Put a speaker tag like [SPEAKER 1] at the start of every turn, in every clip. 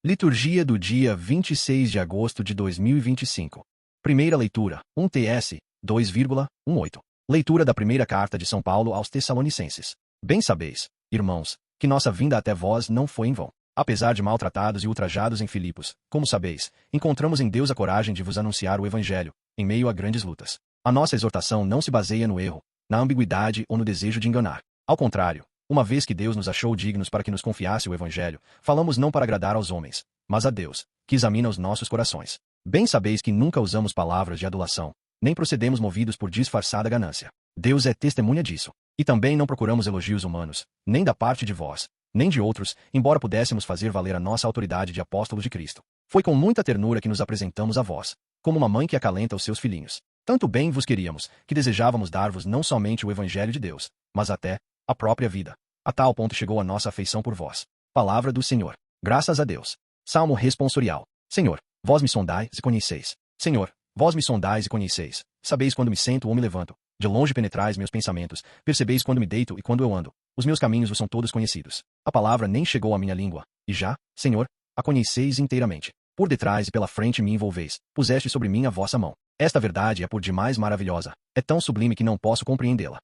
[SPEAKER 1] Liturgia do dia 26 de agosto de 2025. Primeira leitura, 1 TS, 2,18. Leitura da primeira carta de São Paulo aos Tessalonicenses. Bem sabeis, irmãos, que nossa vinda até vós não foi em vão. Apesar de maltratados e ultrajados em Filipos, como sabeis, encontramos em Deus a coragem de vos anunciar o Evangelho, em meio a grandes lutas. A nossa exortação não se baseia no erro, na ambiguidade ou no desejo de enganar. Ao contrário, uma vez que Deus nos achou dignos para que nos confiasse o Evangelho, falamos não para agradar aos homens, mas a Deus, que examina os nossos corações. Bem sabeis que nunca usamos palavras de adulação, nem procedemos movidos por disfarçada ganância. Deus é testemunha disso. E também não procuramos elogios humanos, nem da parte de vós, nem de outros, embora pudéssemos fazer valer a nossa autoridade de apóstolos de Cristo. Foi com muita ternura que nos apresentamos a vós, como uma mãe que acalenta os seus filhinhos. Tanto bem vos queríamos, que desejávamos dar-vos não somente o Evangelho de Deus, mas até a própria vida. A tal ponto chegou a nossa afeição por vós. Palavra do Senhor. Graças a Deus. Salmo responsorial. Senhor, vós me sondais e conheceis. Senhor, vós me sondais e conheceis. Sabeis quando me sento ou me levanto. De longe penetrais meus pensamentos. Percebeis quando me deito e quando eu ando. Os meus caminhos vos são todos conhecidos. A palavra nem chegou à minha língua. E já, Senhor, a conheceis inteiramente. Por detrás e pela frente me envolveis. Puseste sobre mim a vossa mão. Esta verdade é por demais maravilhosa. É tão sublime que não posso compreendê-la.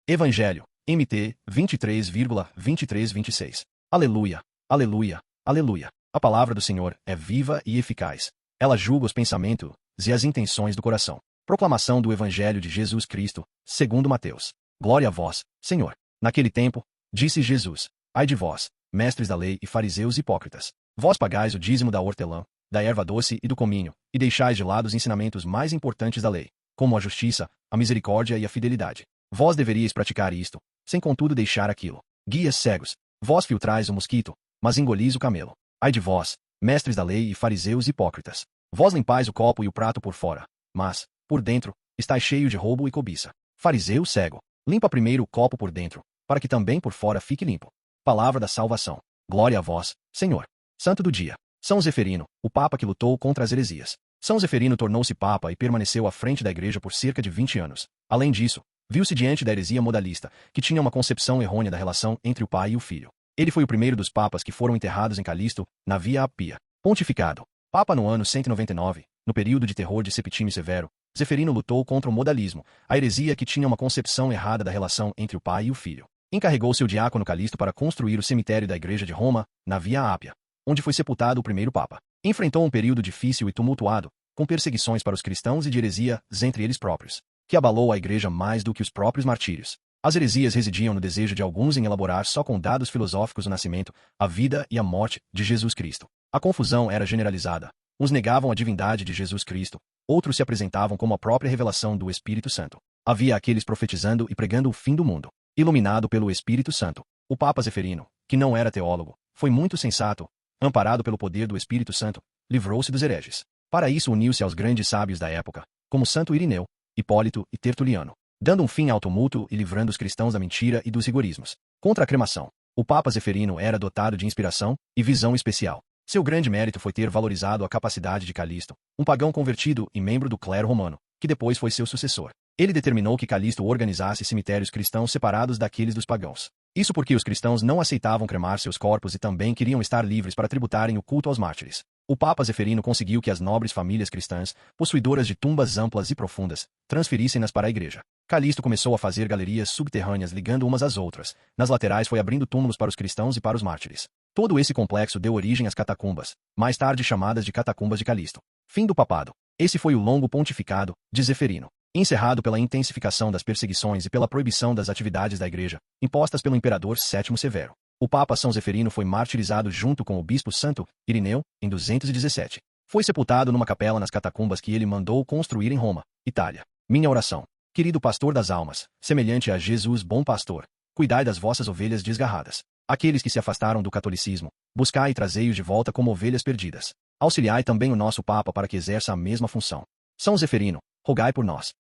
[SPEAKER 1] Evangelho. MT 23,23-26. Aleluia, aleluia, aleluia. A palavra do Senhor é viva e eficaz. Ela julga os pensamentos e as intenções do coração. Proclamação do Evangelho de Jesus Cristo, segundo Mateus. Glória a vós, Senhor. Naquele tempo, disse Jesus: Ai de vós, mestres da lei e fariseus hipócritas. Vós pagais o dízimo da hortelã, da erva doce e do cominho, e deixais de lado os ensinamentos mais importantes da lei, como a justiça, a misericórdia e a fidelidade. Vós deveríeis praticar isto, sem contudo deixar aquilo. Guias cegos, vós filtrais o mosquito, mas engolis o camelo. Ai de vós, mestres da lei e fariseus hipócritas. Vós limpais o copo e o prato por fora, mas, por dentro, estáis cheio de roubo e cobiça. Fariseu cego, limpa primeiro o copo por dentro, para que também por fora fique limpo. Palavra da salvação. Glória a vós, Senhor. Santo do dia. São Zeferino, o papa que lutou contra as heresias. São Zeferino tornou-se papa e permaneceu à frente da igreja por cerca de 20 anos. Além disso, viu-se diante da heresia modalista, que tinha uma concepção errônea da relação entre o pai e o filho. Ele foi o primeiro dos papas que foram enterrados em Calisto, na Via Appia. Pontificado. Papa no ano 199, no período de terror de Septime Severo, Zeferino lutou contra o modalismo, a heresia que tinha uma concepção errada da relação entre o pai e o filho. Encarregou seu diácono Calisto para construir o cemitério da igreja de Roma, na Via Appia, onde foi sepultado o primeiro papa. Enfrentou um período difícil e tumultuado, com perseguições para os cristãos e de heresias entre eles próprios, que abalou a igreja mais do que os próprios martírios. As heresias residiam no desejo de alguns em elaborar só com dados filosóficos o nascimento, a vida e a morte de Jesus Cristo. A confusão era generalizada. Uns negavam a divindade de Jesus Cristo, outros se apresentavam como a própria revelação do Espírito Santo. Havia aqueles profetizando e pregando o fim do mundo. Iluminado pelo Espírito Santo, o Papa Zeferino, que não era teólogo, foi muito sensato, amparado pelo poder do Espírito Santo, livrou-se dos hereges. Para isso uniu-se aos grandes sábios da época, como Santo Irineu, Hipólito e Tertuliano, dando um fim ao tumulto e livrando os cristãos da mentira e dos rigorismos. Contra a cremação, o Papa Zeferino era dotado de inspiração e visão especial. Seu grande mérito foi ter valorizado a capacidade de Calisto, um pagão convertido e membro do clero romano, que depois foi seu sucessor. Ele determinou que Calisto organizasse cemitérios cristãos separados daqueles dos pagãos. Isso porque os cristãos não aceitavam cremar seus corpos e também queriam estar livres para tributarem o culto aos mártires. O Papa Zeferino conseguiu que as nobres famílias cristãs, possuidoras de tumbas amplas e profundas, transferissem-nas para a igreja. Calisto começou a fazer galerias subterrâneas ligando umas às outras. Nas laterais foi abrindo túmulos para os cristãos e para os mártires. Todo esse complexo deu origem às catacumbas, mais tarde chamadas de catacumbas de Calisto. Fim do papado. Esse foi o longo pontificado de Zeferino, encerrado pela intensificação das perseguições e pela proibição das atividades da igreja, impostas pelo imperador Sétimo Severo. O Papa São Zeferino foi martirizado junto com o bispo Santo Irineu, em 217. Foi sepultado numa capela nas catacumbas que ele mandou construir em Roma, Itália. Minha oração. Querido pastor das almas, semelhante a Jesus bom pastor, cuidai das vossas ovelhas desgarradas. Aqueles que se afastaram do catolicismo, buscai e trazei-os de volta como ovelhas perdidas. Auxiliai também o nosso Papa para que exerça a mesma função. São Zeferino, rogai por nós.